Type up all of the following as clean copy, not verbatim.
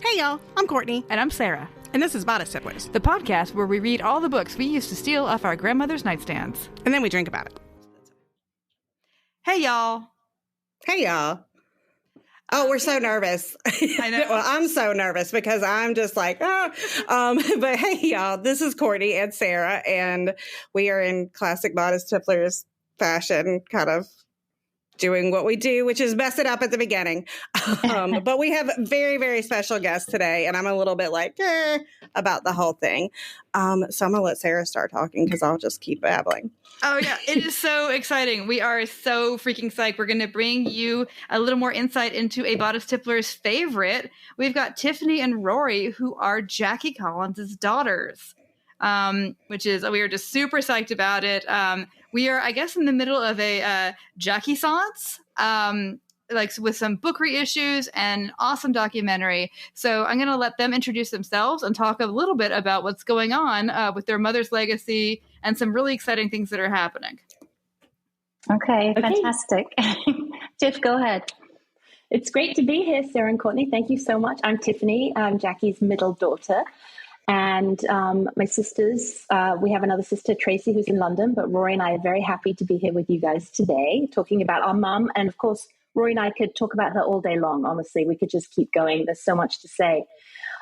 Hey y'all, I'm Courtney. And I'm Sarah. And this is Bodice Tipplers, the podcast where we read all the books we used to steal off our grandmother's nightstands. And then we drink about it. Hey y'all. Hey y'all. Oh, we're so nervous. I know. Well, I'm so nervous because I'm just like, but hey y'all, this is Courtney and Sarah, and we are in classic Bodice Tipplers fashion, kind of doing what we do, which is mess it up at the beginning. But we have very, very special guests today, and I'm a little bit like, about the whole thing. So I'm going to let Sarah start talking because I'll just keep babbling. Oh, yeah. It is so exciting. We are so freaking psyched. We're going to bring you a little more insight into a Bodice Tippler's favorite. We've got Tiffany and Rory, who are Jackie Collins' daughters, which is, we are just super psyched about it. We are, I guess, in the middle of a Jackie-sance, like with some book reissues and an awesome documentary. So I'm going to let them introduce themselves and talk a little bit about what's going on with their mother's legacy and some really exciting things that are happening. Okay, fantastic. Tiff, go ahead. It's great to be here, Sarah and Courtney. Thank you so much. I'm Tiffany. I'm Jackie's middle daughter. And my sisters, we have another sister, Tracy, who's in London, but Rory and I are very happy to be here with you guys today, talking about our mum. And of course, Rory and I could talk about her all day long. Honestly, we could just keep going. There's so much to say.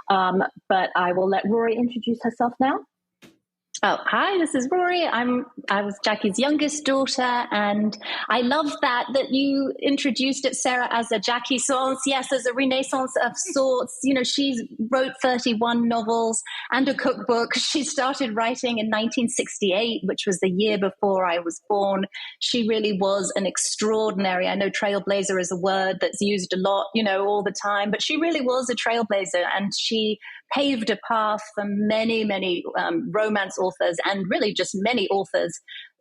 But I will let Rory introduce herself now. Oh, hi, this is Rory. I was Jackie's youngest daughter, and I love that you introduced it, Sarah, as a Jackie-sance. Yes, as a renaissance of sorts. You know, she wrote 31 novels and a cookbook. She started writing in 1968, which was the year before I was born. She really was an extraordinary, I know trailblazer is a word that's used a lot, all the time, but she really was a trailblazer, and she paved a path for many, many romance authors and really just many authors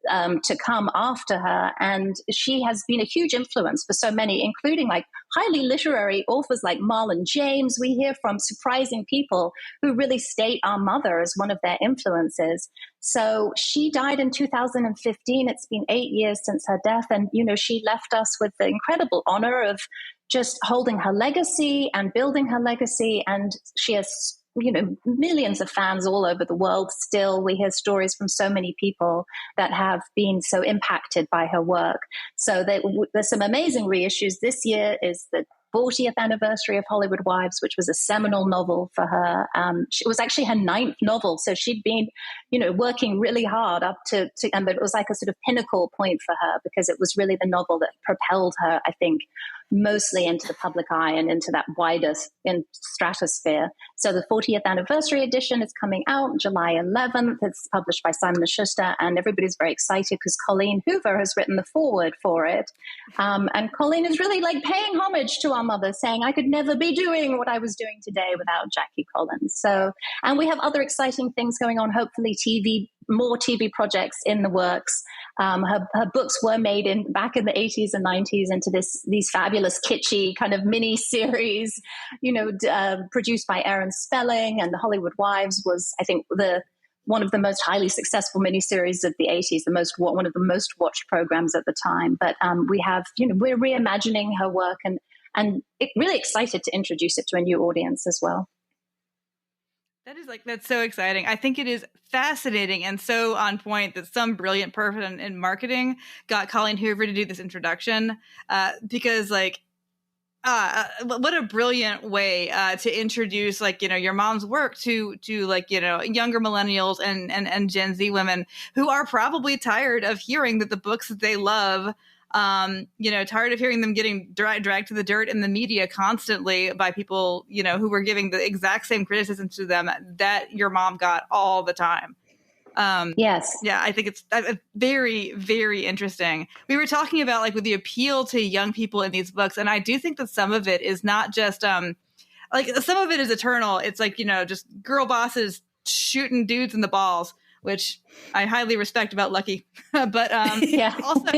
to come after her. And she has been a huge influence for so many, including like highly literary authors like Marlon James. We hear from surprising people who really state our mother as one of their influences. So she died in 2015. It's been 8 years since her death. And, she left us with the incredible honor of just holding her legacy and building her legacy. And she has millions of fans all over the world still. We hear stories from so many people that have been so impacted by her work. So there's some amazing reissues. This year is the 40th anniversary of Hollywood Wives, which was a seminal novel for her. It was actually her 9th novel. So she'd been, working really hard up to, but it was like a sort of pinnacle point for her because it was really the novel that propelled her, I think, mostly into the public eye and into that wider stratosphere. So the 40th anniversary edition is coming out July 11th. It's published by Simon & Schuster, and everybody's very excited because Colleen Hoover has written the foreword for it. And Colleen is really like paying homage to our mother, saying, I could never be doing what I was doing today without Jackie Collins. So, and we have other exciting things going on, hopefully more TV projects in the works. Her books were made back in the 80s and 90s into these fabulous kitschy kind of mini series, produced by Aaron Spelling, and The Hollywood Wives was, I think, one of the most highly successful miniseries of the 80s, one of the most watched programs at the time. But we have, we're reimagining her work and really excited to introduce it to a new audience as well. That's so exciting. I think it is fascinating and so on point that some brilliant person in marketing got Colleen Hoover to do this introduction because what a brilliant way to introduce your mom's work to younger millennials and Gen Z women who are probably tired of hearing that the books that they love tired of hearing them getting dragged to the dirt in the media constantly by people, who were giving the exact same criticism to them that your mom got all the time. Yes. Yeah, I think it's very, very interesting. We were talking about with the appeal to young people in these books. And I do think that some of it is not just some of it is eternal. It's just girl bosses shooting dudes in the balls, which I highly respect about Lucky. But also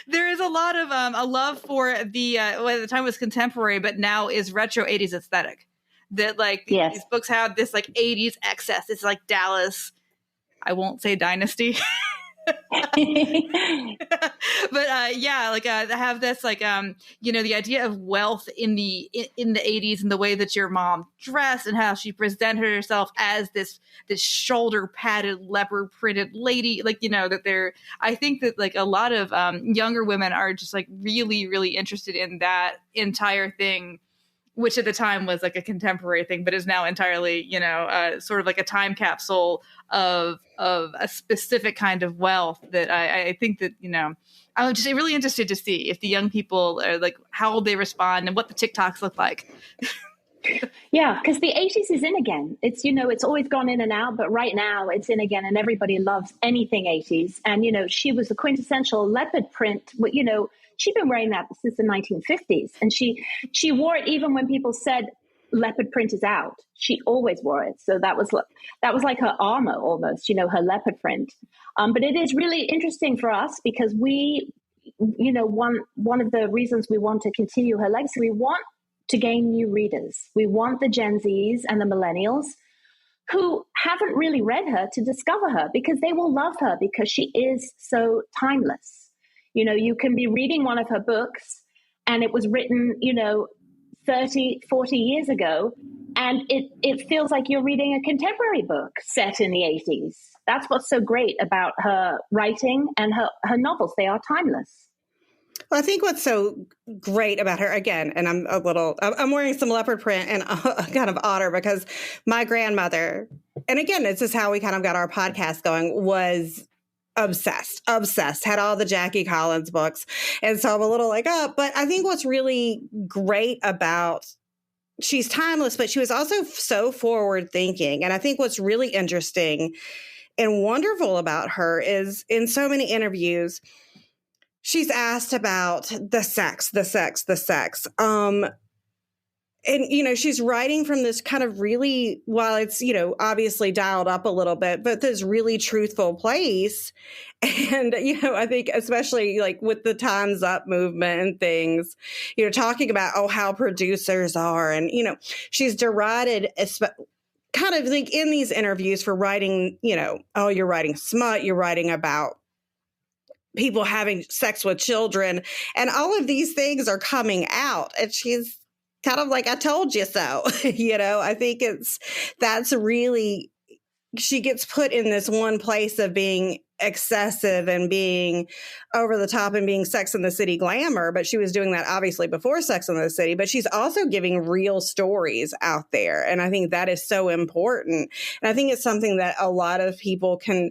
there is a lot of a love for the at the time was contemporary, but now is retro 80s aesthetic. That these books have this 80s excess. It's like Dallas. I won't say Dynasty. Yeah, like I have this like the idea of wealth in the 80s and the way that your mom dressed and how she presented herself as this shoulder padded leopard printed lady, like that I think that like a lot of younger women are just like really really interested in that entire thing, which at the time was like a contemporary thing, but is now entirely, sort of like a time capsule of a specific kind of wealth that I think that, I'm just really interested to see if the young people are like, how they respond and what the TikToks look like. Yeah, because the 80s is in again. It's, it's always gone in and out, but right now it's in again and everybody loves anything 80s. And, she was the quintessential leopard print, she'd been wearing that since the 1950s. And she wore it even when people said leopard print is out. She always wore it. So that was like her armor almost, her leopard print. But it is really interesting for us because we, one of the reasons we want to continue her legacy, we want to gain new readers. We want the Gen Zs and the millennials who haven't really read her to discover her because they will love her because she is so timeless. You can be reading one of her books and it was written, 30, 40 years ago, and it feels like you're reading a contemporary book set in the 80s. That's what's so great about her writing and her novels. They are timeless. Well, I think what's so great about her, again, and I'm wearing some leopard print and a kind of otter because my grandmother, and again, this is how we kind of got our podcast going, was obsessed, had all the Jackie Collins books. And so I'm a little like, but I think what's really great about, she's timeless, but she was also so forward thinking. And I think what's really interesting and wonderful about her is in so many interviews, she's asked about the sex. And, she's writing from this kind of really, while it's, obviously dialed up a little bit, but this really truthful place. And, I think especially like with the Time's Up movement and things, talking about, how producers are. And, she's derided kind of like in these interviews for writing, you're writing smut, you're writing about people having sex with children. And all of these things are coming out. And she's kind of like, I told you so, I think that's really, she gets put in this one place of being excessive and being over the top and being Sex and the City glamour. But she was doing that obviously before Sex and the City, but she's also giving real stories out there. And I think that is so important. And I think it's something that a lot of people can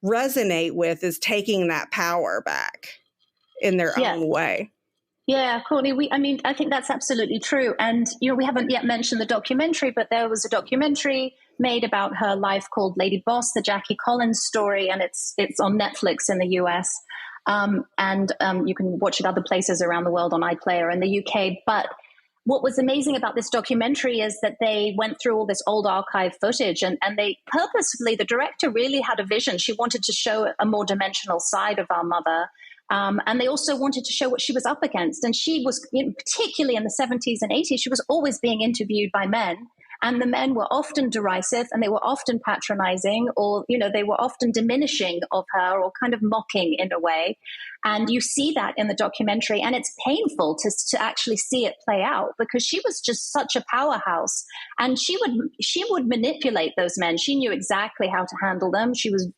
resonate with, is taking that power back in their own way. Yeah, Courtney, I think that's absolutely true. And, we haven't yet mentioned the documentary, but there was a documentary made about her life called Lady Boss, the Jackie Collins story, and it's on Netflix in the US. And you can watch it other places around the world on iPlayer in the UK. But what was amazing about this documentary is that they went through all this old archive footage and they purposefully, the director really had a vision. She wanted to show a more dimensional side of our mother. And they also wanted to show what she was up against. And she was, particularly in the 70s and 80s, she was always being interviewed by men. And the men were often derisive and they were often patronizing, or, they were often diminishing of her or kind of mocking in a way. And you see that in the documentary, and it's painful to actually see it play out because she was just such a powerhouse, and she would manipulate those men. She knew exactly how to handle them.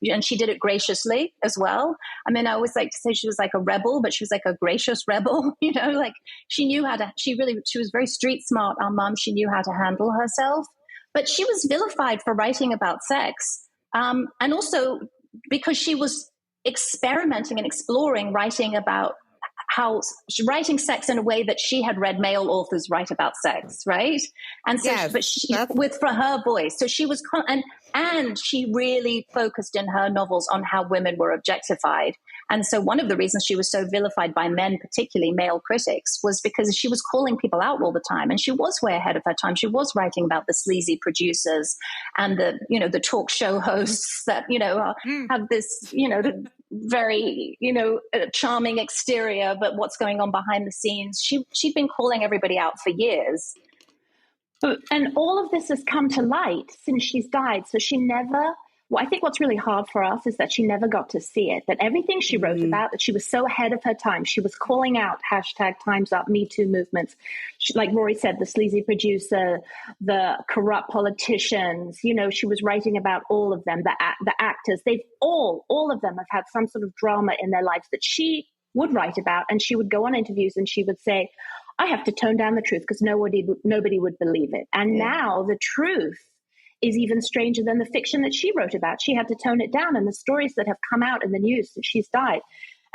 And she did it graciously as well. I mean, I always like to say she was like a rebel, but she was like a gracious rebel. Like she was very street smart. Our mom, she knew how to handle herself, but she was vilified for writing about sex, and also because she was experimenting and exploring, writing sex in a way that she had read male authors write about sex, right? And so, yes, but for her voice. So she was, and she really focused in her novels on how women were objectified. And so one of the reasons she was so vilified by men, particularly male critics, was because she was calling people out all the time. And she was way ahead of her time. She was writing about the sleazy producers and the talk show hosts that, have this, very, charming exterior, but what's going on behind the scenes. She'd been calling everybody out for years. And all of this has come to light since she's died. So she never I think what's really hard for us is that she never got to see it, that everything she wrote about, that she was so ahead of her time. She was calling out hashtag Time's Up, Me Too movements. She, like Rory said, the sleazy producer, the corrupt politicians, you know, she was writing about all of them, the actors. They've all of them have had some sort of drama in their lives that she would write about. And she would go on interviews and she would say, I have to tone down the truth because nobody would believe it. And now the truth is even stranger than the fiction that she wrote about. She had to tone it down, and the stories that have come out in the news that she's died.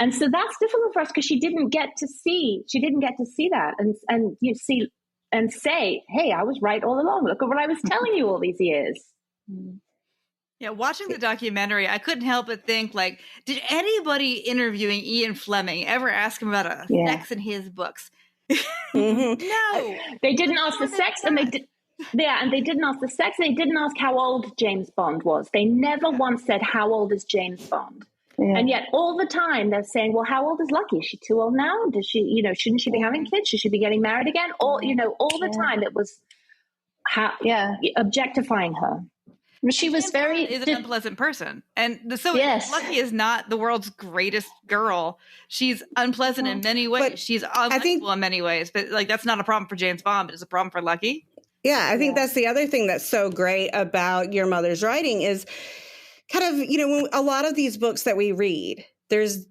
And so that's difficult for us because she didn't get to see that and you see and say, hey, I was right all along. Look at what I was telling you all these years. Yeah, watching the documentary, I couldn't help but think, like, did anybody interviewing Ian Fleming ever ask him about sex in his books? No. They didn't ask the sex, and they did. Yeah, and they didn't ask the sex. They didn't ask how old James Bond was. They never once said, how old is James Bond? Yeah. And yet all the time they're saying, well, how old is Lucky? Is she too old now? Does she, you know, shouldn't she be having kids? Should she be getting married again? Or, you know, all the time it was objectifying her. She was an unpleasant person. And Lucky is not the world's greatest girl. She's unpleasant in many ways. But she's unlikable in many ways. But like, that's not a problem for James Bond, but it's a problem for Lucky. Yeah, I think that's the other thing that's so great about your mother's writing is kind of, you know, when a lot of these books that we read, there is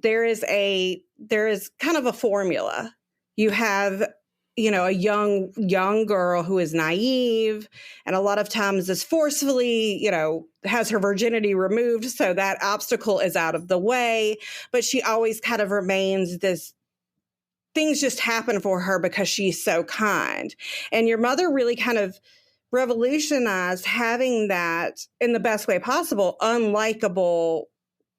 kind of a formula. You have, you know, a young girl who is naive and a lot of times is forcefully, you know, has her virginity removed. So that obstacle is out of the way, but she always kind of remains this. Things just happen for her because she's so kind. And your mother really kind of revolutionized having that in the best way possible, unlikable,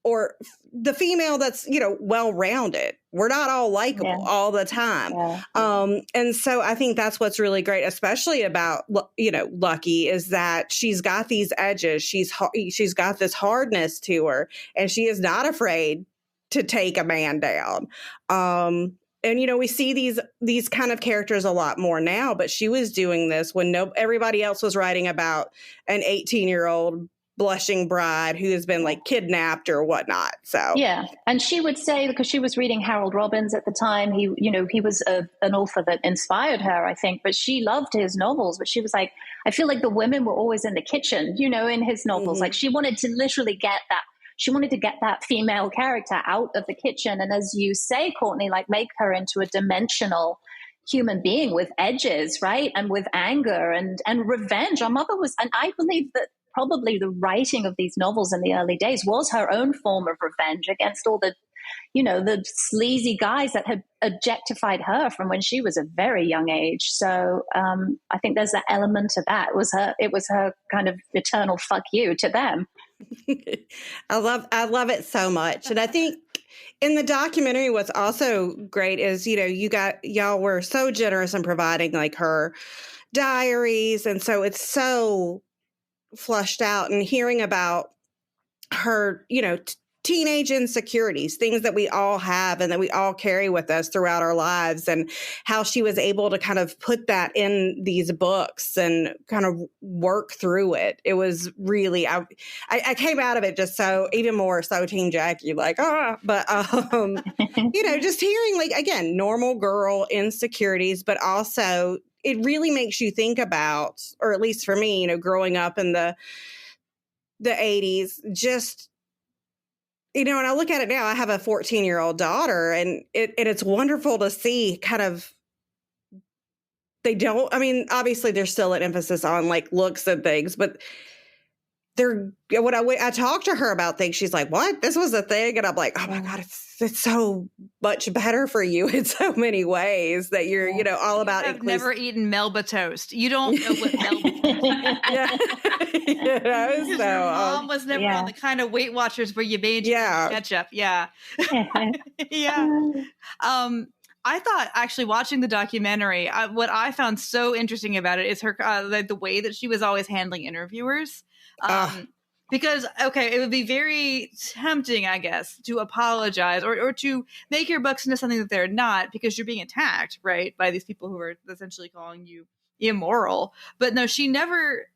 or the female that's, you know, well-rounded. We're not all likable all the time. Yeah. And so I think that's what's really great, especially about, you know, Lucky, is that she's got these edges. She's got this hardness to her, and she is not afraid to take a man down. And, you know, we see these kind of characters a lot more now, but she was doing this when everybody else was writing about an 18-year-old blushing bride who has been like kidnapped or whatnot. So, yeah. And she would say, because she was reading Harold Robbins at the time, he was an author that inspired her, I think, but she loved his novels. But she was like, I feel like the women were always in the kitchen, you know, in his novels. Like she wanted to literally get that female character out of the kitchen. And as you say, Courtney, like make her into a dimensional human being with edges, right? And with anger and revenge. Our mother was, and I believe that probably the writing of these novels in the early days was her own form of revenge against all the, you know, the sleazy guys that had objectified her from when she was a very young age. So I think there's that element to that. It was her kind of eternal fuck you to them. I love it so much. And I think in the documentary, what's also great is, you know, y'all were so generous in providing like her diaries. And so it's so flushed out, and hearing about her, you know, teenage insecurities, things that we all have and that we all carry with us throughout our lives, and how she was able to kind of put that in these books and kind of work through it. It was really, I came out of it just so even more so Team Jackie, like, but, you know, just hearing like, again, normal girl insecurities, but also it really makes you think about, or at least for me, you know, growing up in the 80s, just, you know, and I look at it now, I have a 14-year-old daughter, and it's wonderful to see kind of, obviously there's still an emphasis on like looks and things, but I talk to her about things, she's like, what? This was a thing? And I'm like, oh my God, it's so much better for you in so many ways that you're, you know, all about I've never eaten Melba toast. You don't know what Melba is. Yeah. You know, so, your mom was never on the kind of Weight Watchers where you made ketchup. Yeah. Yeah. I thought actually watching the documentary, what I found so interesting about it is her, the way that she was always handling interviewers. Because, okay, it would be very tempting, I guess, to apologize or to make your books into something that they're not, because you're being attacked, right, by these people who are essentially calling you immoral. But no, she never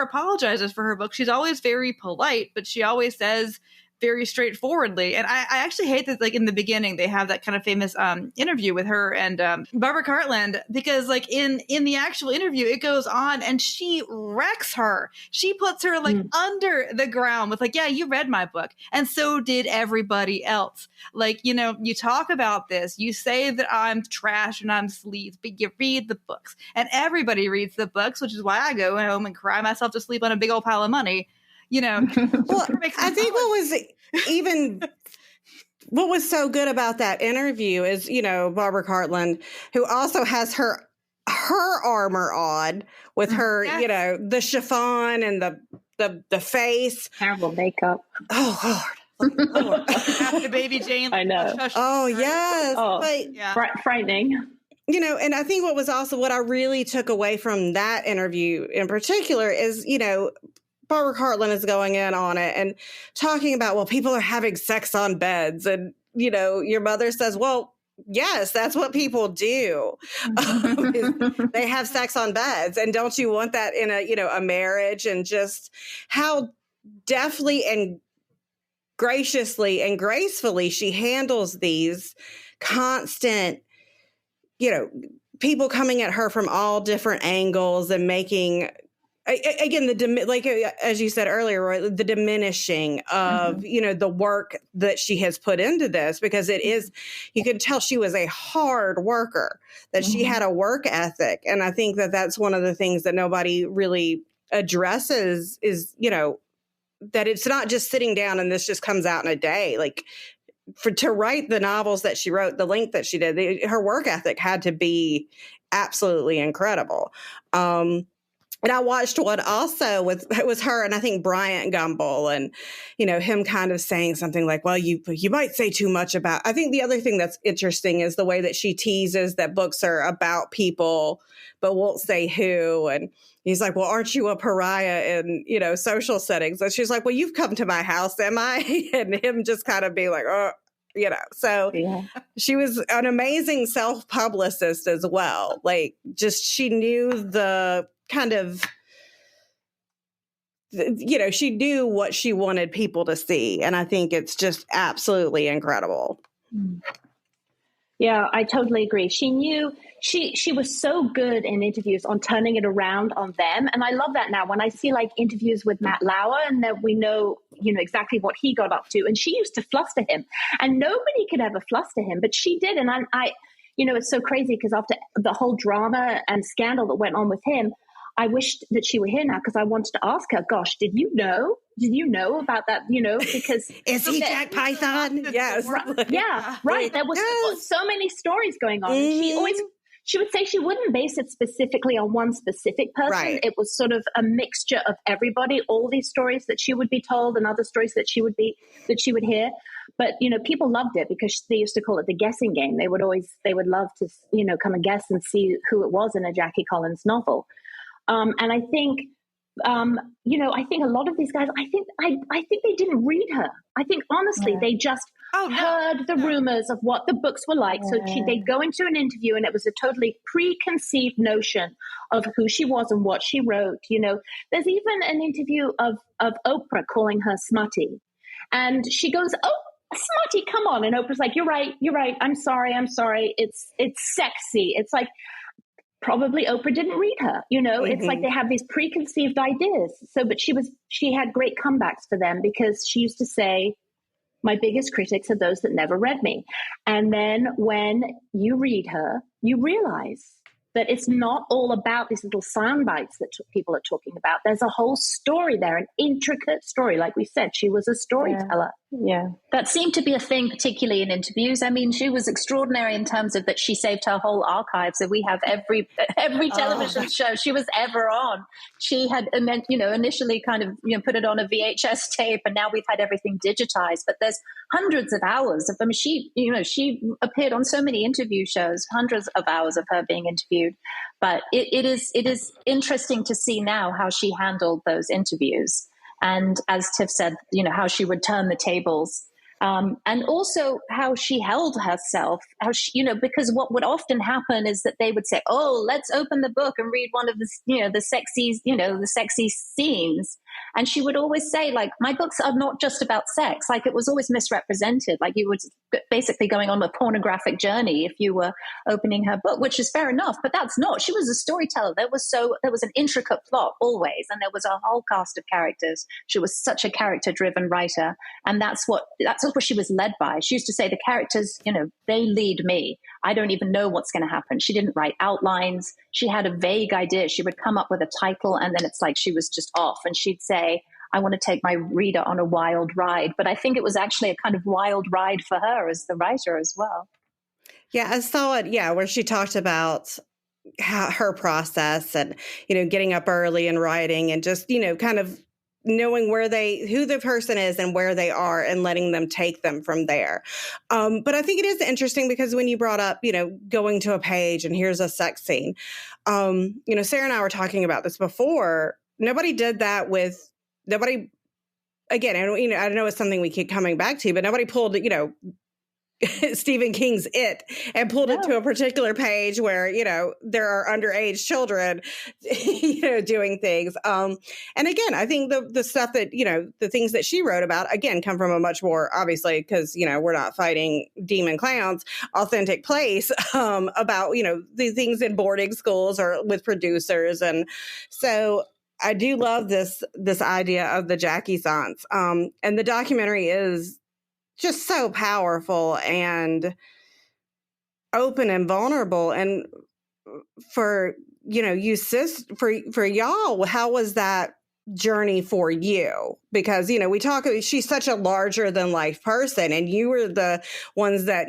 apologizes for her book. She's always very polite, but she always says very straightforwardly. And I actually hate that, like, in the beginning they have that kind of famous interview with her and Barbara Cartland, because like in the actual interview it goes on and she wrecks her. She puts her like under the ground with like, yeah, you read my book and so did everybody else. Like, you know, you talk about this, you say that I'm trash and I'm sleaze, but you read the books and everybody reads the books, which is why I go home and cry myself to sleep on a big old pile of money. You know, well, I think what was so good about that interview is, you know, Barbara Cartland, who also has her armor on with her, you know, the chiffon and the face, terrible makeup. Oh Lord. After Baby Jane, I know. Oh yes, but, yeah. Frightening. You know, and I think what I really took away from that interview in particular is, you know, Barbara Cartland is going in on it and talking about, well, people are having sex on beds. And, you know, your mother says, well, yes, that's what people do. They have sex on beds. And don't you want that in a marriage? And just how deftly and graciously and gracefully she handles these constant, you know, people coming at her from all different angles and making, again, like as you said earlier, right, the diminishing of, you know, the work that she has put into this, because it is, you can tell she was a hard worker, that she had a work ethic. And I think that that's one of the things that nobody really addresses is, you know, that it's not just sitting down and this just comes out in a day. Like, to write the novels that she wrote, the length that she did, her work ethic had to be absolutely incredible. And I watched one also it was her and I think Bryant Gumbel, and, you know, him kind of saying something like, well, you might say too much about, I think the other thing that's interesting is the way that she teases that books are about people, but won't say who. And he's like, well, aren't you a pariah in, you know, social settings? And she's like, well, you've come to my house, am I? And him just kind of be like, oh, you know, so she was an amazing self-publicist as well. Like, just, she knew the kind of, you know, she knew what she wanted people to see. And I think it's just absolutely incredible. Yeah, I totally agree. She knew, she was so good in interviews on turning it around on them. And I love that now when I see like interviews with Matt Lauer, and that we know, you know, exactly what he got up to. And she used to fluster him, and nobody could ever fluster him, but she did. And I you know, it's so crazy because after the whole drama and scandal that went on with him, I wished that she were here now, because I wanted to ask her, gosh, did you know about that? You know, because is he Jack Python? Yes. Yeah, right. There was so many stories going on. And she would say she wouldn't base it specifically on one specific person. Right. It was sort of a mixture of everybody, all these stories that she would be told and other stories that she would hear. But, you know, people loved it because they used to call it the guessing game. They would love to, you know, come and guess and see who it was in a Jackie Collins novel. And I think, you know, I think a lot of these guys, I think they didn't read her. I think honestly, they just heard the rumors of what the books were like. So they'd go into an interview and it was a totally preconceived notion of who she was and what she wrote. You know, there's even an interview of Oprah calling her smutty, and she goes, "Oh, smutty, come on." And Oprah's like, You're right. I'm sorry. It's sexy." It's like, probably Oprah didn't read her, you know. It's like they have these preconceived ideas. So, but she had great comebacks for them, because she used to say, my biggest critics are those that never read me. And then when you read her, you realize that it's not all about these little sound bites that people are talking about. There's a whole story there, an intricate story. Like we said, she was a storyteller. Yeah. That seemed to be a thing, particularly in interviews. I mean, she was extraordinary in terms of that she saved her whole archive. So we have every television show she was ever on. She had, you know, initially kind of, you know, put it on a VHS tape, and now we've had everything digitized. But there's hundreds of hours of them. She appeared on so many interview shows, hundreds of hours of her being interviewed. But it is interesting to see now how she handled those interviews. And as Tiff said, you know, how she would turn the tables And also how she held herself, how she, because what would often happen is that they would say, "Oh, let's open the book and read one of the, the sexy scenes." And she would always say, like, "My books are not just about sex." Like, it was always misrepresented. Like, you were basically going on a pornographic journey if you were opening her book, which is fair enough, but that's not. She was a storyteller. There was an intricate plot always, and there was a whole cast of characters. She was such a character-driven writer, and that's what she was led by. She used to say, the characters, they lead me. I don't even know what's going to happen. She didn't write outlines. She had a vague idea. She would come up with a title, and then it's like she was just off, and she'd say, "I want to take my reader on a wild ride." But I think it was actually a kind of wild ride for her as the writer as well. Yeah, I saw it. Yeah, where she talked about her process and, getting up early and writing and just, kind of knowing who the person is and where they are and letting them take them from there. But I think it is interesting because when you brought up, going to a page and here's a sex scene, Sarah and I were talking about this before. Nobody did that with nobody. Again, I know it's something we keep coming back to, but nobody pulled, Stephen King's It and pulled it to a particular page where, there are underage children, doing things. And again, I think the stuff that, the things that she wrote about, again, come from a much more, obviously, because, we're not fighting demon clowns, authentic place about, the things in boarding schools or with producers. And so I do love this idea of the Jackie Sance. And the documentary is just so powerful and open and vulnerable. And for, for y'all, how was that journey for you? Because, she's such a larger than life person, and you were the ones that,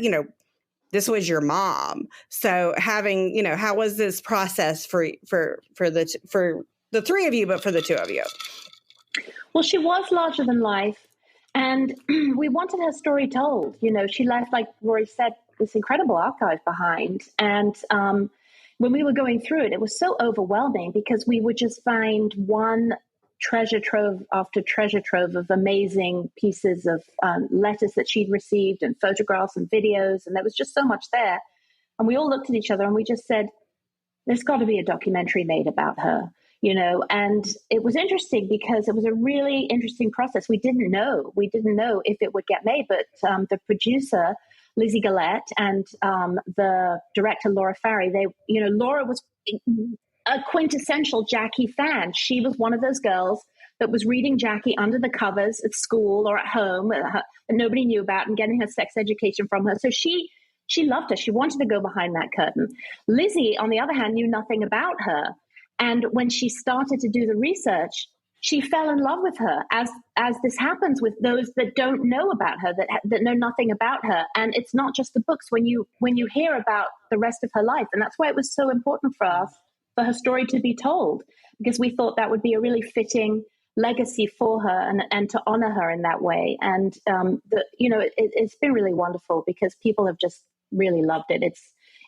this was your mom. So having, how was this process for the three of you, but for the two of you? Well, she was larger than life. And we wanted her story told. She left, like Rory said, this incredible archive behind. And when we were going through it, it was so overwhelming because we would just find one treasure trove after treasure trove of amazing pieces of letters that she'd received and photographs and videos. And there was just so much there. And we all looked at each other and we just said, there's got to be a documentary made about her. And it was interesting because it was a really interesting process. We didn't know if it would get made, but the producer, Lizzie Gillette, and the director, Laura Farry, Laura was a quintessential Jackie fan. She was one of those girls that was reading Jackie under the covers at school or at home that nobody knew about and getting her sex education from her. So she loved her. She wanted to go behind that curtain. Lizzie, on the other hand, knew nothing about her. And when she started to do the research, she fell in love with her, as this happens with those that don't know about her, that know nothing about her. And it's not just the books. When you hear about the rest of her life, and that's why it was so important for us for her story to be told, because we thought that would be a really fitting legacy for her and to honor her in that way. And it's been really wonderful because people have just really loved it.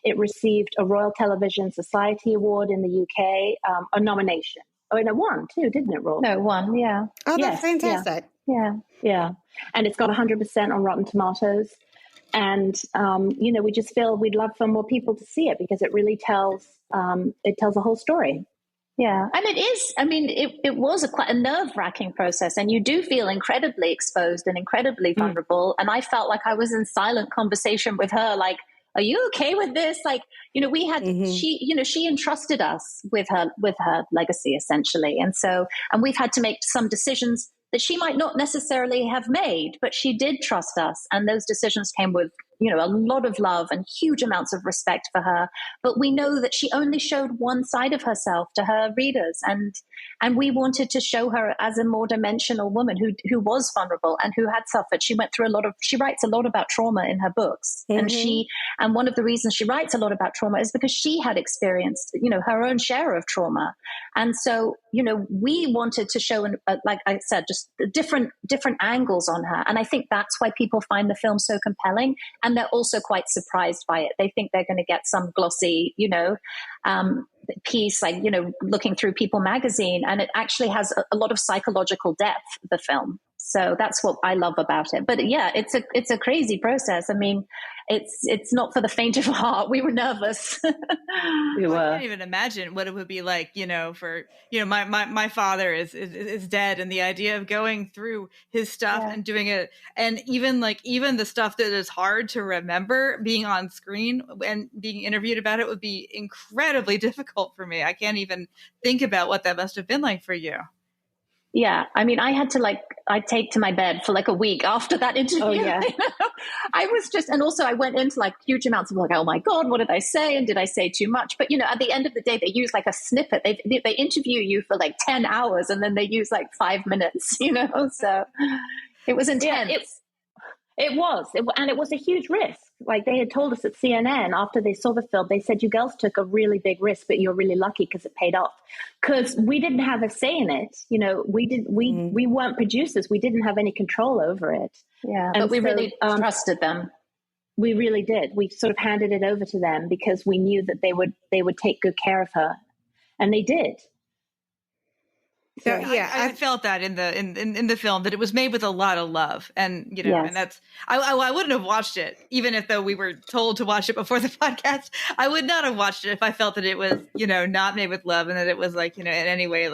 It received a Royal Television Society Award in the UK, a nomination. Oh, and it won too, didn't it, Rory? No, it won, yeah. Oh, that's fantastic. Yeah. And it's got 100% on Rotten Tomatoes. And, we just feel we'd love for more people to see it because it really tells a whole story. Yeah. And it was quite a nerve-wracking process, and you do feel incredibly exposed and incredibly vulnerable. And I felt like I was in silent conversation with her, like, are you okay with this? Like, we had, she entrusted us with her legacy essentially. And we've had to make some decisions that she might not necessarily have made, but she did trust us. And those decisions came with, a lot of love and huge amounts of respect for her. But we know that she only showed one side of herself to her readers. And we wanted to show her as a more dimensional woman who was vulnerable and who had suffered. She writes a lot about trauma in her books. Mm-hmm. And one of the reasons she writes a lot about trauma is because she had experienced, her own share of trauma. And so, we wanted to show, like I said, just different angles on her. And I think that's why people find the film so compelling. And they're also quite surprised by it. They think they're going to get some glossy, piece, like, looking through People magazine. And it actually has a lot of psychological depth, the film. So that's what I love about it. But yeah, it's a crazy process. I mean, it's not for the faint of heart. We were nervous. We I were. can't even imagine what it would be like, for, my father is dead, and the idea of going through his stuff and doing it, and even the stuff that is hard to remember, being on screen and being interviewed about it would be incredibly difficult for me. I can't even think about what that must have been like for you. Yeah. I mean, I had to I'd take to my bed for a week after that interview. Oh, yeah. I was and also I went into huge amounts of oh my God, what did I say? And did I say too much? But, at the end of the day, they use a snippet. They interview you for 10 hours and then they use 5 minutes, so it was intense. Yeah, it was. And it was a huge risk. They had told us at CNN after they saw the film, they said, you girls took a really big risk, but you're really lucky because it paid off. Because we didn't have a say in it. We weren't producers. We didn't have any control over it. Yeah, but we really trusted them. We really did. We sort of handed it over to them because we knew that they would take good care of her. And they did. So I felt that in the film, that it was made with a lot of love, and and that's I wouldn't have watched it even if though we were told to watch it before the podcast. I would not have watched it if I felt that it was not made with love, and that it was in any way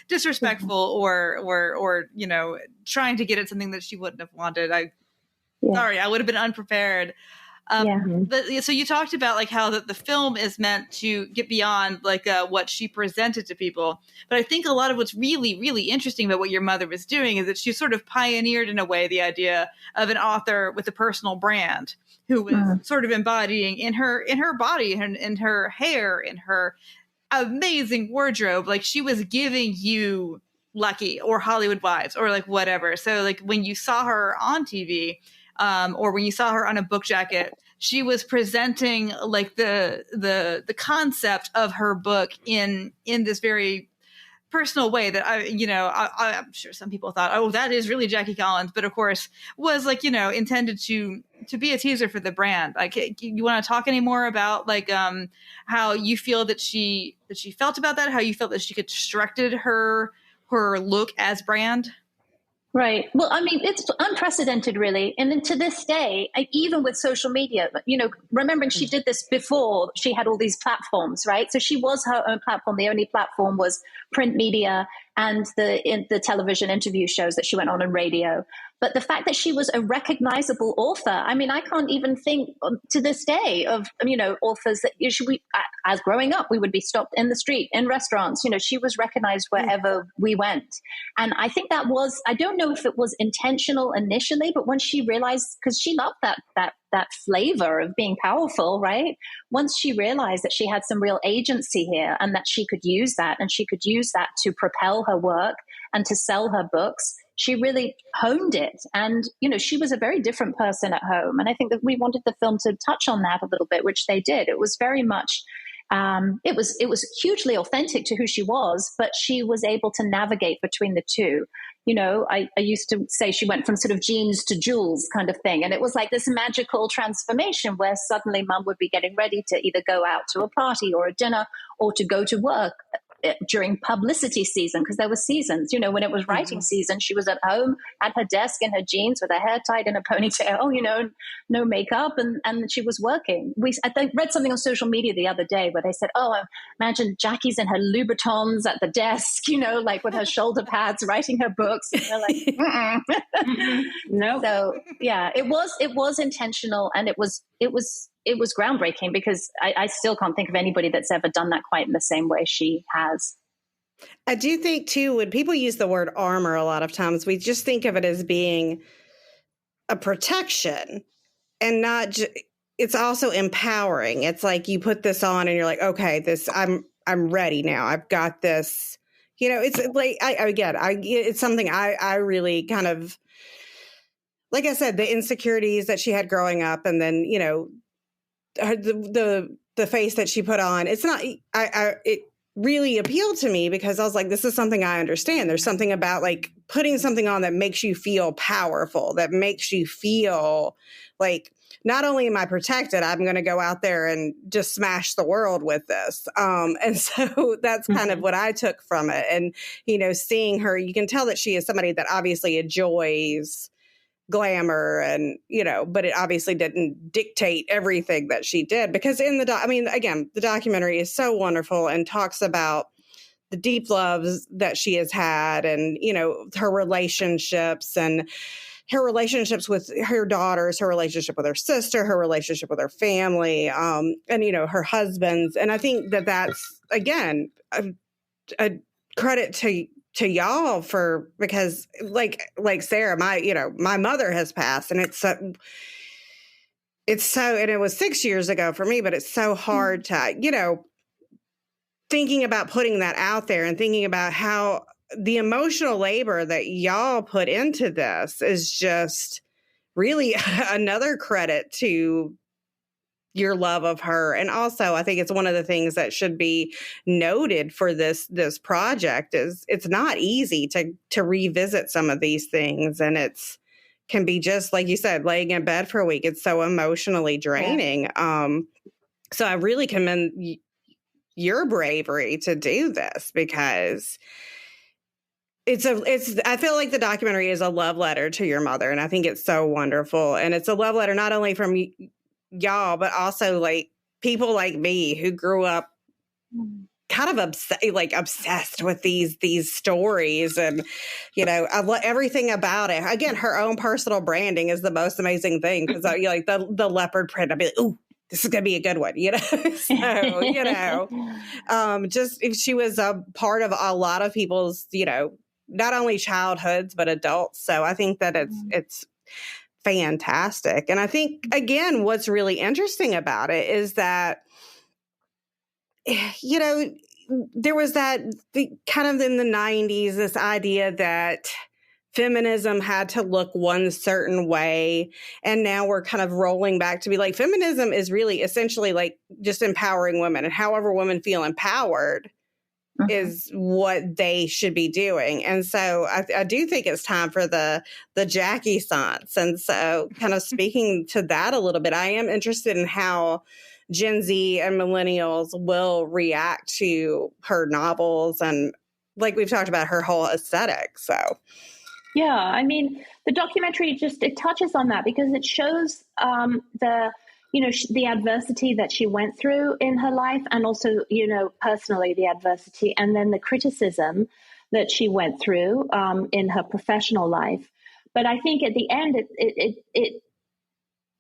disrespectful or trying to get at something that she wouldn't have wanted. Sorry, I would have been unprepared. But so you talked about how the film is meant to get beyond what she presented to people. But I think a lot of what's really, really interesting about what your mother was doing is that she sort of pioneered in a way the idea of an author with a personal brand who was sort of embodying in her body and in her hair, in her amazing wardrobe. She was giving you Lucky or Hollywood Wives or whatever. So when you saw her on TV, or when you saw her on a book jacket, she was presenting the concept of her book in this very personal way that I'm sure some people thought, oh, that is really Jackie Collins, but of course was intended to be a teaser for the brand. You want to talk any more about how you feel that she felt about that, how you felt that she constructed her look as brand? Right. Well, I mean, it's unprecedented, really. And then to this day, even with social media, remembering she did this before she had all these platforms, right? So she was her own platform. The only platform was print media and the television interview shows that she went on and radio. But the fact that she was a recognizable author, I mean, I can't even think to this day of, authors that as growing up, we would be stopped in the street, in restaurants. She was recognized wherever we went. And I think that was, I don't know if it was intentional initially, but when she realized, because she loved that flavor of being powerful, right? Once she realized that she had some real agency here and that she could use that, and she could use that to propel her work and to sell her books, she really honed it. And, she was a very different person at home. And I think that we wanted the film to touch on that a little bit, which they did. It was very much, it was hugely authentic to who she was, but she was able to navigate between the two. I used to say she went from sort of jeans to jewels kind of thing. And it was this magical transformation where suddenly mum would be getting ready to either go out to a party or a dinner or to go to work during publicity season, because there were seasons, when it was writing season, she was at home at her desk in her jeans with her hair tied in a ponytail, no makeup, and she was working. I read something on social media the other day where they said, oh, imagine Jackie's in her Louboutins at the desk, with her shoulder pads writing her books. And they're like, no. So yeah, it was intentional, and it was groundbreaking, because I still can't think of anybody that's ever done that quite in the same way she has. I do think, too, when people use the word armor a lot of times, we just think of it as being a protection and not it's also empowering. It's you put this on and you're like, okay, I'm ready now. I've got this. It's it's something I really kind of, like I said, the insecurities that she had growing up, and then, the face that she put on, it's not, it really appealed to me because I was like, this is something I understand. There's something about putting something on that makes you feel powerful, that makes you feel like, not only am I protected, I'm going to go out there and just smash the world with this. And so that's kind of what I took from it. And, you know, seeing her, you can tell that she is somebody that obviously enjoys glamour and, you know, but it obviously didn't dictate everything that she did, because in again, the documentary is so wonderful and talks about the deep loves that she has had and, you know, her relationships and her relationships with her daughters, her relationship with her sister, her relationship with her family, and, you know, her husbands. And I think that that's, again, a credit to y'all because like Sarah, my mother has passed, and it's so, and it was 6 years ago for me, but it's so hard to, you know, thinking about putting that out there and thinking about how the emotional labor that y'all put into this is just really another credit to your love of her. And also, I think it's one of the things that should be noted for this project is it's not easy to revisit some of these things. And can be just, like you said, laying in bed for a week. It's so emotionally draining. Yeah. So I really commend your bravery to do this, because I feel like the documentary is a love letter to your mother, and I think it's so wonderful. And it's a love letter not only from y'all, but also like people like me who grew up kind of obsessed with these stories, and, you know, I love everything about it. Again, her own personal branding is the most amazing thing, because like the leopard print, I'd be like, ooh, this is going to be a good one, you know? So, you know, just if she was a part of a lot of people's, you know, not only childhoods, but adults. So I think that it's fantastic. And I think, again, what's really interesting about it is that, you know, there was kind of in the 90s, this idea that feminism had to look one certain way. And now we're kind of rolling back to be like, feminism is really essentially like just empowering women, and however women feel empowered is what they should be doing. And so I do think it's time for the Jackie Science. And so kind of speaking to that a little bit, I am interested in how Gen Z and millennials will react to her novels, and like we've talked about, her whole aesthetic. So yeah, I mean, the documentary it touches on that, because it shows the adversity that she went through in her life, and also, you know, personally the adversity, and then the criticism that she went through in her professional life. But I think at the end,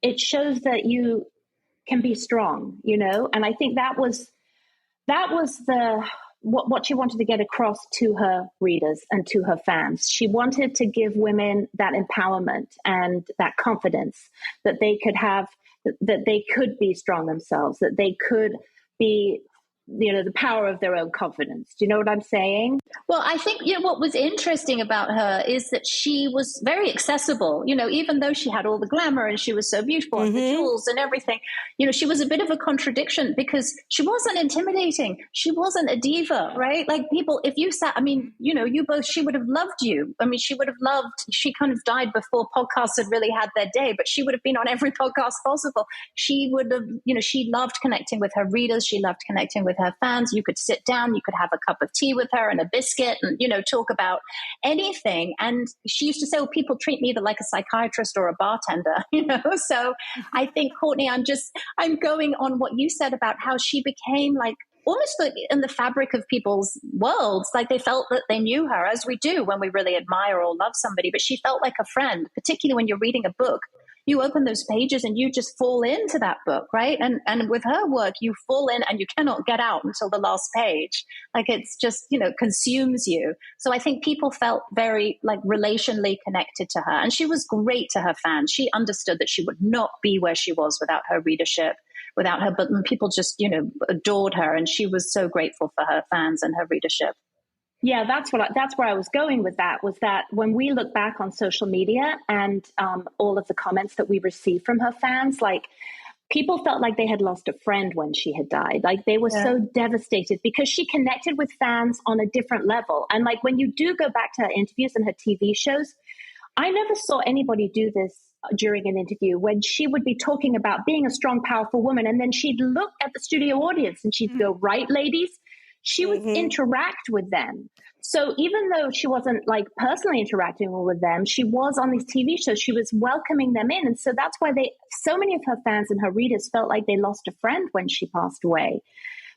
it shows that you can be strong, you know, and I think that was what she wanted to get across to her readers and to her fans. She wanted to give women that empowerment and that confidence that they could have, that they could be strong themselves, that they could be, you know, the power of their own confidence. Do you know what I'm saying? Well, I think, you know, what was interesting about her is that she was very accessible, you know, even though she had all the glamour and she was so beautiful and the jewels and everything, you know, she was a bit of a contradiction, because she wasn't intimidating. She wasn't a diva, right? Like, people, if you sat, I mean, you know, you both, she would have loved you. I mean, she kind of died before podcasts had really had their day, but she would have been on every podcast possible. She would have, you know, she loved connecting with her readers. She loved connecting with her fans. You could sit down, you could have a cup of tea with her and a biscuit and, you know, talk about anything. And she used to say, well, people treat me either like a psychiatrist or a bartender, you know? So I think, Courtney, I'm going on what you said about how she became like almost like in the fabric of people's worlds. Like, they felt that they knew her, as we do when we really admire or love somebody, but she felt like a friend, particularly when you're reading a book. You open those pages and you just fall into that book, right? And with her work, you fall in and you cannot get out until the last page. Like, it's just, you know, consumes you. So I think people felt very like relationally connected to her. And she was great to her fans. She understood that she would not be where she was without her readership, without her, but people just, you know, adored her. And she was so grateful for her fans and her readership. Yeah, that's where I was going with that, was that when we look back on social media and all of the comments that we received from her fans, like, people felt like they had lost a friend when she had died. Like they were so devastated because she connected with fans on a different level. And like when you do go back to her interviews and her TV shows, I never saw anybody do this during an interview when she would be talking about being a strong, powerful woman. And then she'd look at the studio audience and she'd go, right, ladies? She would interact with them. So even though she wasn't like personally interacting with them, she was on these TV shows. She was welcoming them in. And so that's why so many of her fans and her readers felt like they lost a friend when she passed away,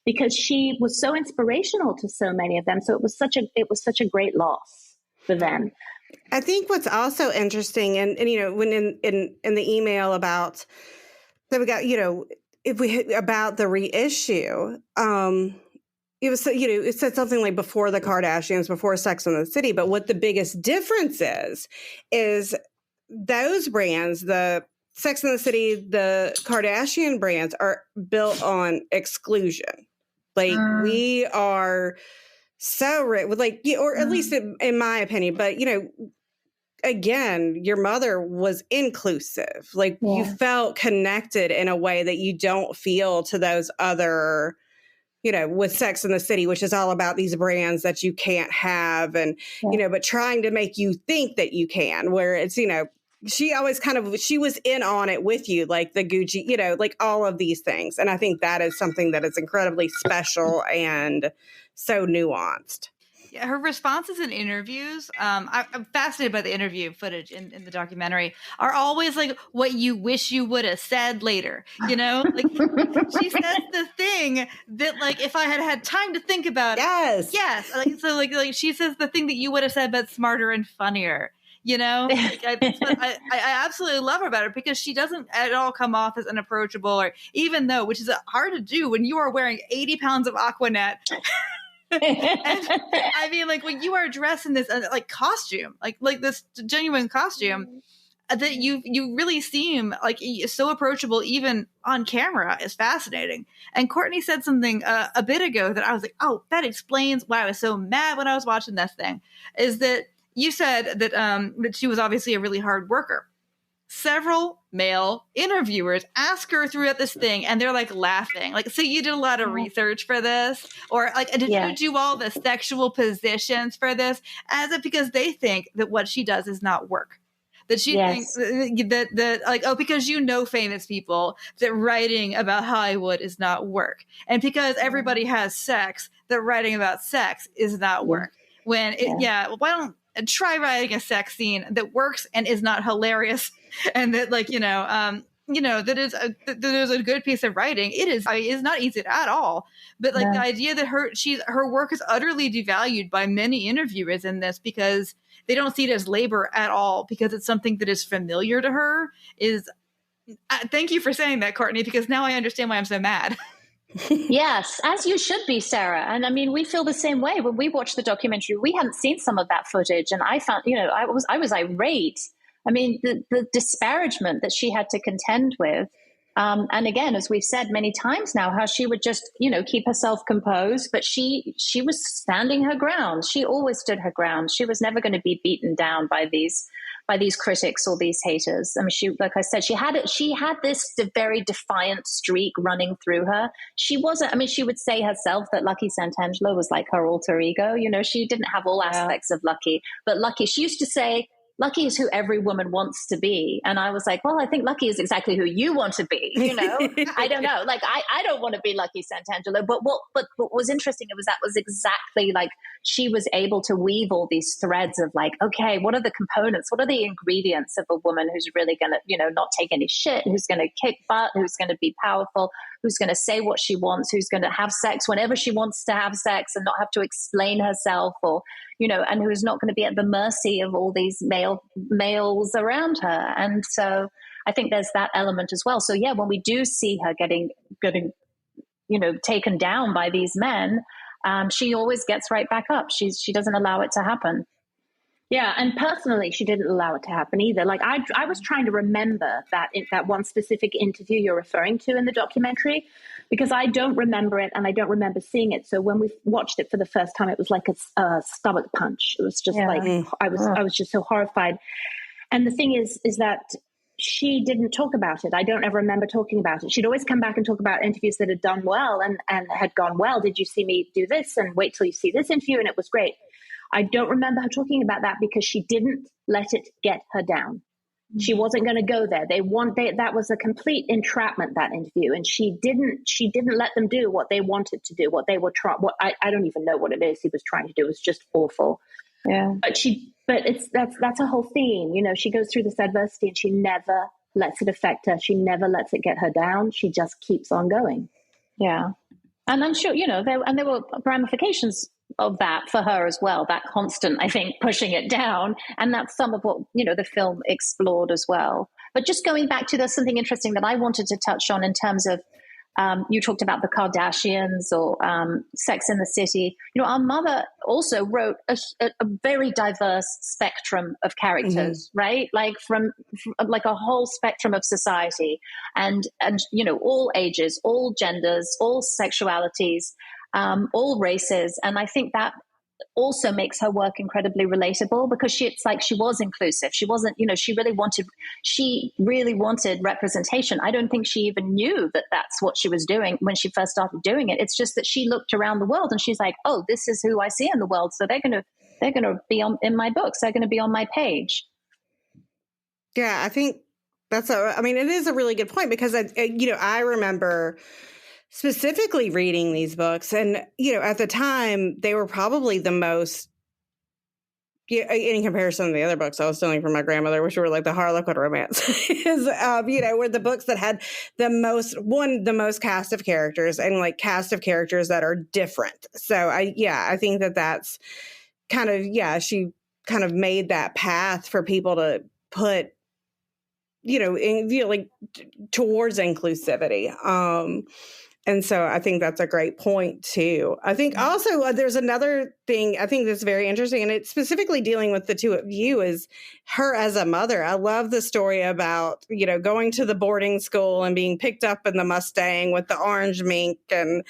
because she was so inspirational to so many of them. So it was such a great loss for them. I think what's also interesting, and you know, when in the email about that we got, you know, about the reissue, it was, you know, it said something like before the Kardashians, before Sex and the City. But what the biggest difference is those brands, the Sex and the City, the Kardashian brands, are built on exclusion. Like we are so like, or at least in my opinion, but you know, again, your mother was inclusive. Like you felt connected in a way that you don't feel to those other, you know, with Sex and the City, which is all about these brands that you can't have and, you know, but trying to make you think that you can, where it's, you know, she always she was in on it with you, like the Gucci, you know, like all of these things. And I think that is something that is incredibly special and so nuanced. Yeah, her responses in interviews, I'm fascinated by the interview footage in the documentary, are always like what you wish you would have said later, you know? Like she says the thing that like, if I had time to think about it. Yes. Like, so like she says the thing that you would have said, but smarter and funnier. You know, like I absolutely love her about it because she doesn't at all come off as unapproachable, or even though, which is hard to do when you are wearing 80 pounds of Aquanet. And, I mean, like when you are dressed in this like costume, like this genuine costume, that you really seem like so approachable even on camera is fascinating. And Courtney said something a bit ago that I was like, oh, that explains why I was so mad when I was watching this thing. Is that you said that that she was obviously a really hard worker. Several male interviewers ask her throughout this thing, and they're like laughing. Like, so you did a lot of research for this, or like, did you do all the sexual positions for this? As if because they think that what she does is not work. That she thinks that like, oh, because you know famous people, that writing about Hollywood is not work, and because everybody has sex, that writing about sex is not work. When why don't try writing a sex scene that works and is not hilarious, and that like that is a good piece of writing. It is not easy at all. But like the idea that her work is utterly devalued by many interviewers in this because they don't see it as labor at all, because it's something that is familiar to her. Is thank you for saying that, Courtney, because now I understand why I'm so mad. Yes, as you should be, Sarah. And I mean, we feel the same way. When we watched the documentary, we hadn't seen some of that footage, and I found, I was irate. I mean, the disparagement that she had to contend with. And again, as we've said many times now, how she would just, keep herself composed, but she was standing her ground. She always stood her ground. She was never going to be beaten down by these critics or these haters. I mean, like I said, she had this very defiant streak running through her. She wasn't, I mean, she would say herself that Lucky Santangelo was like her alter ego. She didn't have all aspects of Lucky, but Lucky, she used to say, Lucky is who every woman wants to be. And I was like, well, I think Lucky is exactly who you want to be. I don't know. Like, I don't want to be Lucky Santangelo. But what was interesting was that was exactly like she was able to weave all these threads of like, okay, what are the components? What are the ingredients of a woman who's really going to, not take any shit, who's going to kick butt, who's going to be powerful, who's going to say what she wants, who's going to have sex whenever she wants to have sex and not have to explain herself, or, and who's not going to be at the mercy of all these males around her. And so I think there's that element as well. So yeah, when we do see her getting taken down by these men, she always gets right back up. She doesn't allow it to happen. Yeah, and personally, she didn't allow it to happen either. Like I was trying to remember that one specific interview you're referring to in the documentary, because I don't remember it and I don't remember seeing it. So when we watched it for the first time, it was like a stomach punch. It was just like I was just so horrified. And the thing is that she didn't talk about it. I don't ever remember talking about it. She'd always come back and talk about interviews that had done well and had gone well. Did you see me do this? And wait till you see this interview. And it was great. I don't remember her talking about that because she didn't let it get her down. She wasn't going to go there. That was a complete entrapment, that interview. And she didn't let them do what they wanted to do, what they were trying. I don't even know what it is he was trying to do. It was just awful. Yeah. But that's a whole theme. You know, she goes through this adversity and she never lets it affect her. She never lets it get her down. She just keeps on going. Yeah. And I'm sure, you know, there were ramifications of that for her as well, that constant, I think, pushing it down. And that's some of what, you know, the film explored as well. But just going back to, there's something interesting that I wanted to touch on in terms of, you talked about the Kardashians or Sex in the City. You know, our mother also wrote a very diverse spectrum of characters, right? Like from like a whole spectrum of society, and you know, all ages, all genders, all sexualities, all races. And I think that also makes her work incredibly relatable because it's like she was inclusive. She wasn't, you know, she really wanted representation. I don't think she even knew that that's what she was doing when she first started doing it. It's just that she looked around the world and she's like, oh, this is who I see in the world. So they're going to be in my books. They're going to be on my page. Yeah, I think it is a really good point because I remember specifically reading these books, and you know, at the time they were probably the most, in comparison to the other books I was stealing from my grandmother, which were like the Harlequin romance, were the books that had the most cast of characters and like cast of characters that are different. So I think that's kind of, she kind of made that path for people to put, towards inclusivity. And so I think that's a great point, too. I think also there's another thing I think that's very interesting, and it's specifically dealing with the two of you, is her as a mother. I love the story about, going to the boarding school and being picked up in the Mustang with the orange mink. And,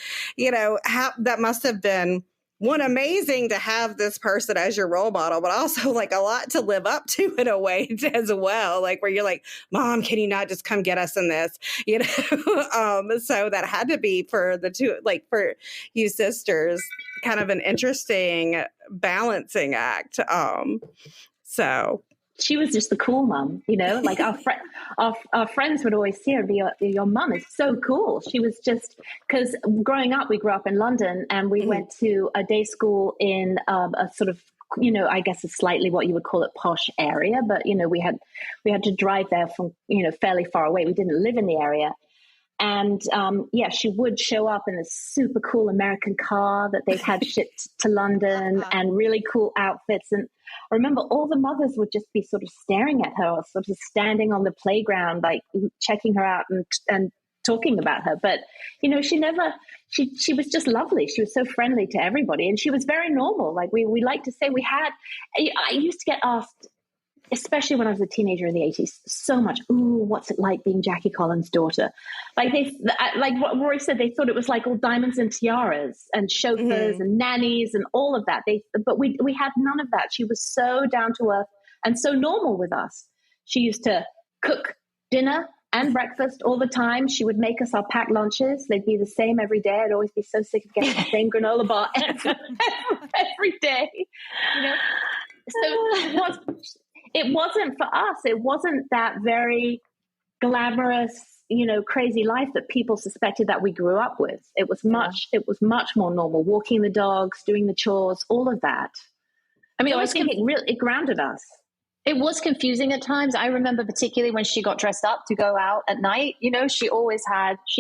how that must have been, one, amazing to have this person as your role model, but also like a lot to live up to in a way as well. Like where you're like, Mom, can you not just come get us in this? So that had to be for the two, like for you sisters, kind of an interesting balancing act. So she was just the cool mom, like our friends would always see her and be, your mom is so cool. She was just, because we grew up in London, and we went to a day school in a sort of, I guess a slightly what you would call it posh area. But, we had to drive there from, fairly far away. We didn't live in the area. And she would show up in a super cool American car that they'd had shipped to London, and really cool outfits. And I remember all the mothers would just be sort of staring at her, or sort of standing on the playground, like checking her out and talking about her. But, she was just lovely. She was so friendly to everybody, and she was very normal. Like we like to say I used to get asked, especially when I was a teenager in the 80s, so much, what's it like being Jackie Collins' daughter? Like what Rory said, they thought it was like all diamonds and tiaras and chauffeurs and nannies and all of that. But we had none of that. She was so down to earth and so normal with us. She used to cook dinner and breakfast all the time. She would make us our packed lunches. They'd be the same every day. I'd always be so sick of getting the same granola bar every day. So it wasn't for us. It wasn't that very glamorous, crazy life that people suspected that we grew up with. It was much more normal. Walking the dogs, doing the chores, all of that. I mean, I think it grounded us. It was confusing at times. I remember particularly when she got dressed up to go out at night. She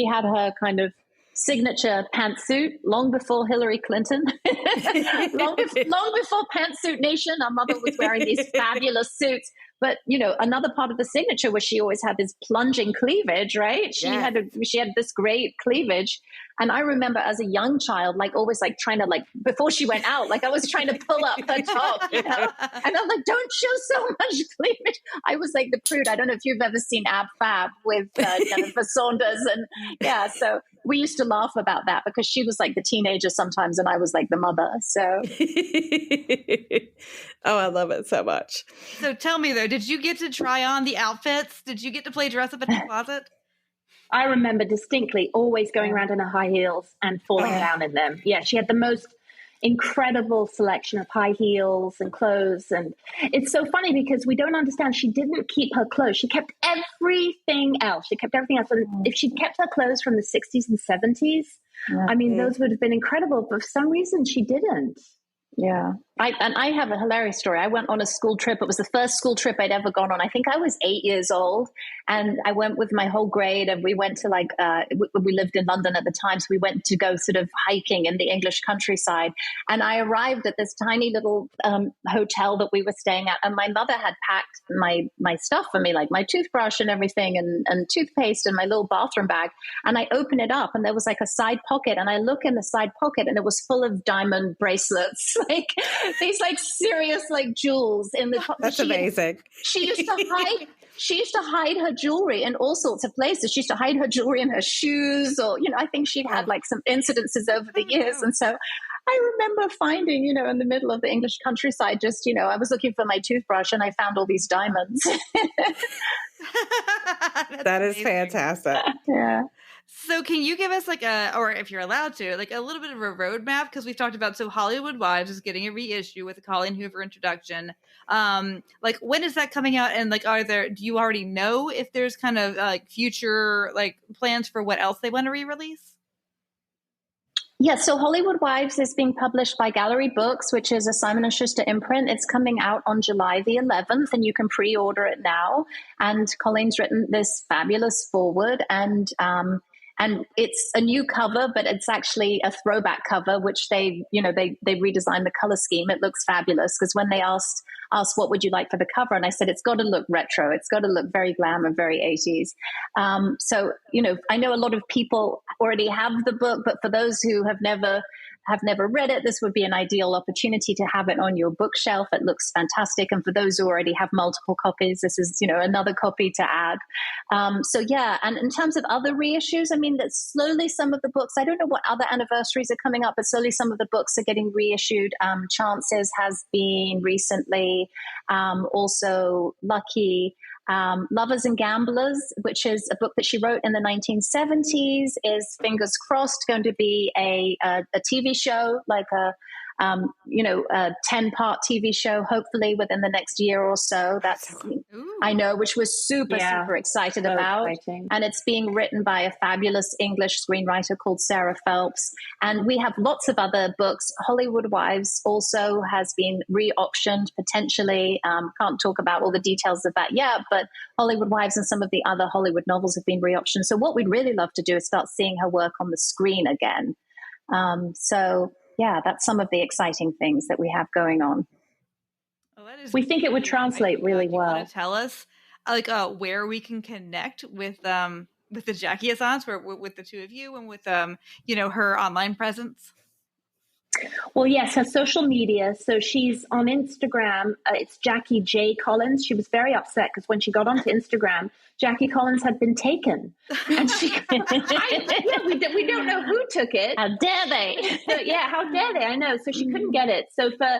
had her kind of signature pantsuit long before Hillary Clinton, long before Pantsuit Nation. Our mother was wearing these fabulous suits. But, another part of the signature was she always had this plunging cleavage, right? She had this great cleavage. And I remember as a young child, always trying to before she went out, I was trying to pull up her top, and I'm like, don't show so much cleavage. I was like the prude. I don't know if you've ever seen Ab Fab with Jennifer Saunders. And so we used to laugh about that because she was like the teenager sometimes and I was like the mother. So oh, I love it so much. So tell me though, did you get to try on the outfits? Did you get to play dress up in the closet? I remember distinctly always going around in her high heels and falling down in them. Yeah, she had the most incredible selection of high heels and clothes. And it's so funny because we don't understand. She didn't keep her clothes. She kept everything else. She kept everything else. And if she'd kept her clothes from the 60s and 70s, I mean, those would have been incredible. But for some reason, she didn't. Yeah. I have a hilarious story. I went on a school trip. It was the first school trip I'd ever gone on. I think I was 8 years old, and I went with my whole grade, and we went to we lived in London at the time. So we went to go sort of hiking in the English countryside. And I arrived at this tiny little hotel that we were staying at. And my mother had packed my stuff for me, like my toothbrush and everything and toothpaste and my little bathroom bag. And I open it up and there was like a side pocket. And I look in the side pocket and it was full of diamond bracelets. Like these like serious like jewels in the That's amazing. She used to hide her jewelry in all sorts of places. She used to hide her jewelry in her shoes, or I think she'd had like some incidences over the years. And so I remember finding, in the middle of the English countryside, just, I was looking for my toothbrush and I found all these diamonds. That is fantastic. Yeah. So can you give us or if you're allowed to, like a little bit of a roadmap? Because we've talked about, so Hollywood Wives is getting a reissue with the Colleen Hoover introduction. Like when is that coming out? And like, do you already know if there's kind of like future like plans for what else they want to re-release? Yeah, so Hollywood Wives is being published by Gallery Books, which is a Simon & Schuster imprint. It's coming out on July the 11th, and you can pre-order it now. And Colleen's written this fabulous foreword, and it's a new cover, but it's actually a throwback cover, which they redesigned the color scheme. It looks fabulous because when they asked what would you like for the cover, and I said it's got to look retro, it's got to look very glam and very 80s. So I know a lot of people already have the book, but for those who have never read it, this would be an ideal opportunity to have it on your bookshelf. It looks fantastic. And for those who already have multiple copies, this is, another copy to add. So yeah. And in terms of other reissues, I mean, that slowly some of the books, I don't know what other anniversaries are coming up, but slowly some of the books are getting reissued. Chances has been recently, also Lucky. Lovers and Gamblers, which is a book that she wrote in the 1970s, is fingers crossed going to be a TV show, like a 10-part TV show, hopefully within the next year or so. That's, I know, which we're super excited about. Exciting. And it's being written by a fabulous English screenwriter called Sarah Phelps. And we have lots of other books. Hollywood Wives also has been re-optioned potentially. Can't talk about all the details of that yet, but Hollywood Wives and some of the other Hollywood novels have been re-optioned. So what we'd really love to do is start seeing her work on the screen again. Yeah, that's some of the exciting things that we have going on. Oh, we think it would translate really well. Want to tell us where we can connect with the Jackie Assance, with the two of you, and with her online presence? Well, yes, her social media. So she's on Instagram. It's Jackie J. Collins. She was very upset because when she got onto Instagram, Jackie Collins had been taken. And she, we don't know who took it. How dare they? So, how dare they? I know. So she couldn't get it. So for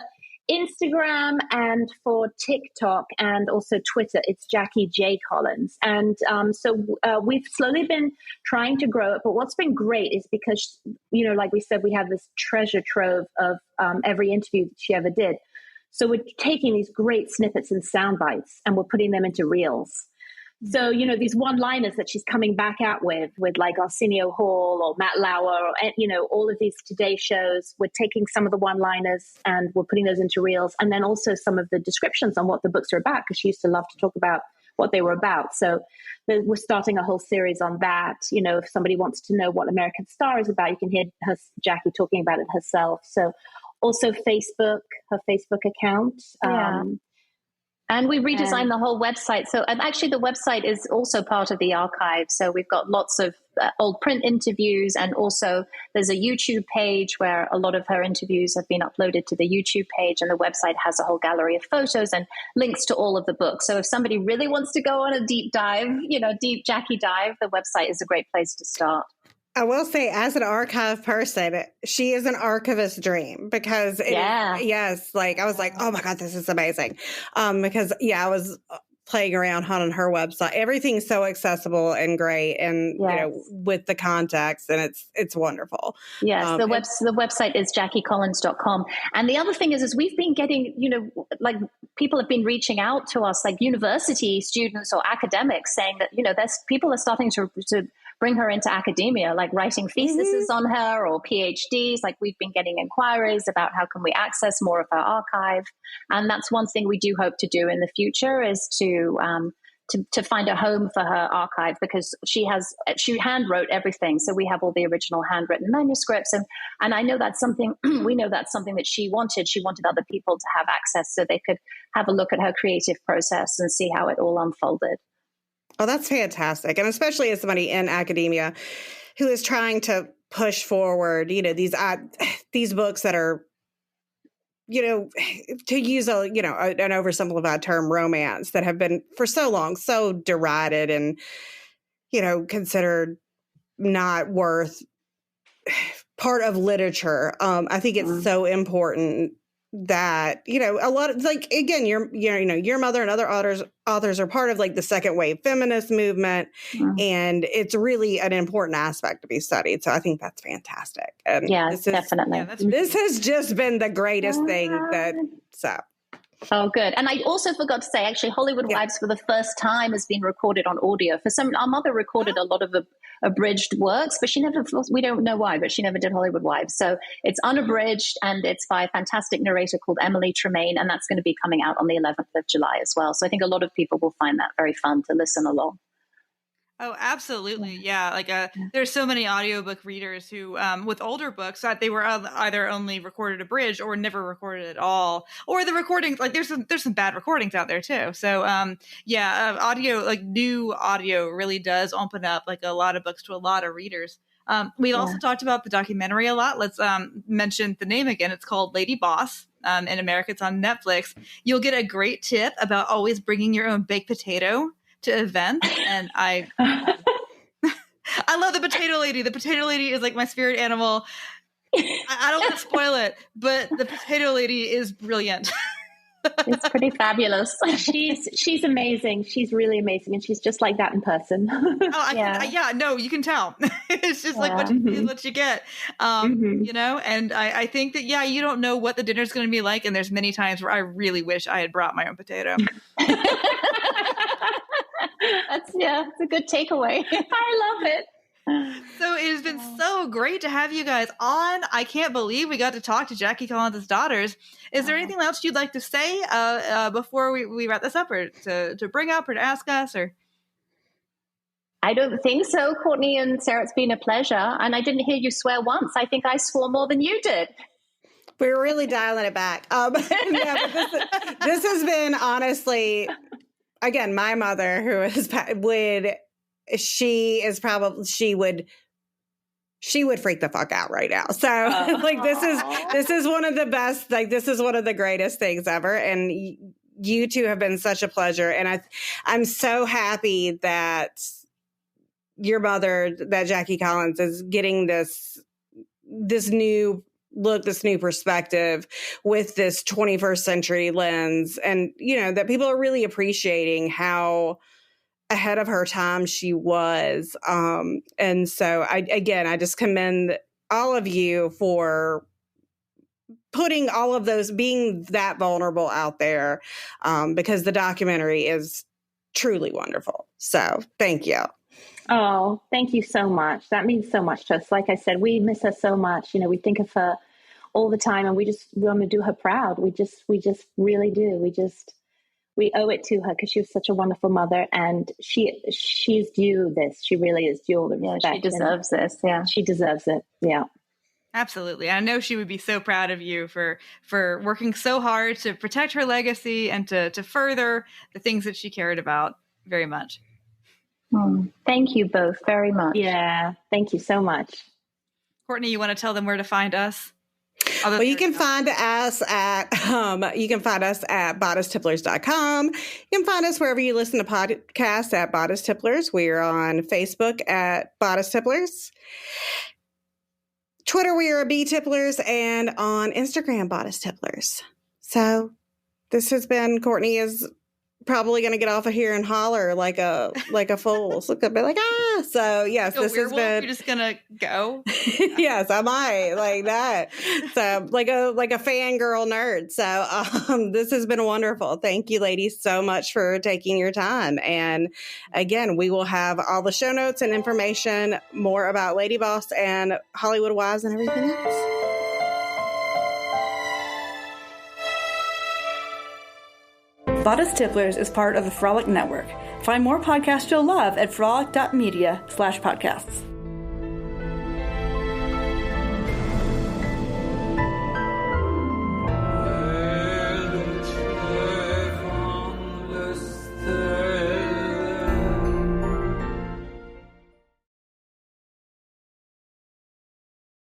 Instagram and for TikTok and also Twitter, it's Jackie J. Collins. And we've slowly been trying to grow it. But what's been great is because, like we said, we have this treasure trove of every interview that she ever did. So we're taking these great snippets and sound bites and we're putting them into reels. So, these one-liners that she's coming back out with like Arsenio Hall or Matt Lauer or, all of these Today shows, we're taking some of the one-liners and we're putting those into reels. And then also some of the descriptions on what the books are about, because she used to love to talk about what they were about. So we're starting a whole series on that. If somebody wants to know what American Star is about, you can hear Jackie talking about it herself. So also Facebook, her Facebook account. Yeah. And we redesigned the whole website. So actually the website is also part of the archive. So we've got lots of old print interviews, and also there's a YouTube page where a lot of her interviews have been uploaded to the YouTube page, and the website has a whole gallery of photos and links to all of the books. So if somebody really wants to go on a deep dive, deep Jackie dive, the website is a great place to start. I will say, as an archive person, she is an archivist dream because yes, like I was like, oh my God, this is amazing. Because I was playing around on her website. Everything's so accessible and great, and with the context, and it's wonderful. Yes, the website is JackieCollins.com. And the other thing is we've been getting, like people have been reaching out to us, like university students or academics, saying that there's people are starting to bring her into academia, like writing theses on her or PhDs. Like we've been getting inquiries about how can we access more of her archive. And that's one thing we do hope to do in the future is to find a home for her archive, because she hand wrote everything. So we have all the original handwritten manuscripts. And I know that's something, we know that's something that she wanted. She wanted other people to have access so they could have a look at her creative process and see how it all unfolded. Oh, that's fantastic. And especially as somebody in academia who is trying to push forward, these books that are, to use an oversimplified term, romance, that have been for so long so derided and, considered not worth part of literature. I think it's so important that a lot of, like, again, your mother and other authors are part of like the second wave feminist movement, and it's really an important aspect to be studied. So I think that's fantastic. And definitely. This has just been the greatest thing Oh, good. And I also forgot to say, actually, Hollywood Wives for the first time has been recorded on audio. Our mother recorded a lot of abridged works, but we don't know why, but she never did Hollywood Wives. So it's unabridged, and it's by a fantastic narrator called Emily Tremaine, and that's going to be coming out on the 11th of July as well. So I think a lot of people will find that very fun to listen along. Oh, absolutely. Yeah. Like there's so many audiobook readers who, with older books, that they were either only recorded abridged or never recorded at all, or the recordings, like there's some bad recordings out there too. So, audio, like new audio really does open up like a lot of books to a lot of readers. We've also talked about the documentary a lot. Let's mention the name again. It's called Lady Boss. In America, it's on Netflix. You'll get a great tip about always bringing your own baked potato to events, and I love the potato lady. The potato lady is like my spirit animal. I don't want to spoil it, but the potato lady is brilliant. It's pretty fabulous. She's amazing. She's really amazing, and she's just like that in person. No, you can tell. It's just like what you get, And I think that you don't know what the dinner's going to be like, and there's many times where I really wish I had brought my own potato. It's a good takeaway. I love it. So it has been so great to have you guys on. I can't believe we got to talk to Jackie Collins' daughters. Is there anything else you'd like to say before we wrap this up, or to bring up, or to ask us? Or I don't think so, Courtney and Sarah. It's been a pleasure, and I didn't hear you swear once. I think I swore more than you did. We're really dialing it back. But this has been, honestly, again, my mother, who she would freak the fuck out right now. So like this is one of the best, like this is one of the greatest things ever. And you two have been such a pleasure. And I'm so happy that your mother, that Jackie Collins, is getting this new look, this new perspective with this 21st century lens. And, that people are really appreciating how ahead of her time she was. And so I just commend all of you for putting all of those, being that vulnerable out there, because the documentary is truly wonderful. So thank you. Oh, thank you so much. That means so much to us. Like I said, we miss her so much. We think of her all the time, and we want to do her proud. We just really do. We owe it to her because she was such a wonderful mother, and she's due this. She really is due all the respect. Yeah, she deserves this. Yeah, she deserves it. Yeah, absolutely. I know she would be so proud of you for working so hard to protect her legacy and to further the things that she cared about very much. Thank you both very much. Yeah, thank you so much. Courtney, you want to tell them where to find us? Well, you can find us at bodicetipplers.com. You can find us wherever you listen to podcasts at Bodice Tipplers. We are on Facebook at Bodice Tipplers. Twitter, we are B Tipplers, and on Instagram, Bodice Tipplers. So this has been, Courtney is probably going to get off of here and holler like a fool. So could be like, ah. So yes, like this has been. You're just gonna go. Yes, I might like that. So like a fangirl nerd. So this has been wonderful. Thank you, ladies, so much for taking your time. And again, we will have all the show notes and information more about Lady Boss and Hollywood Wives and everything else. Bodice Tipplers is part of the Frolic Network. Find more podcasts you'll love at frolic.media/podcasts.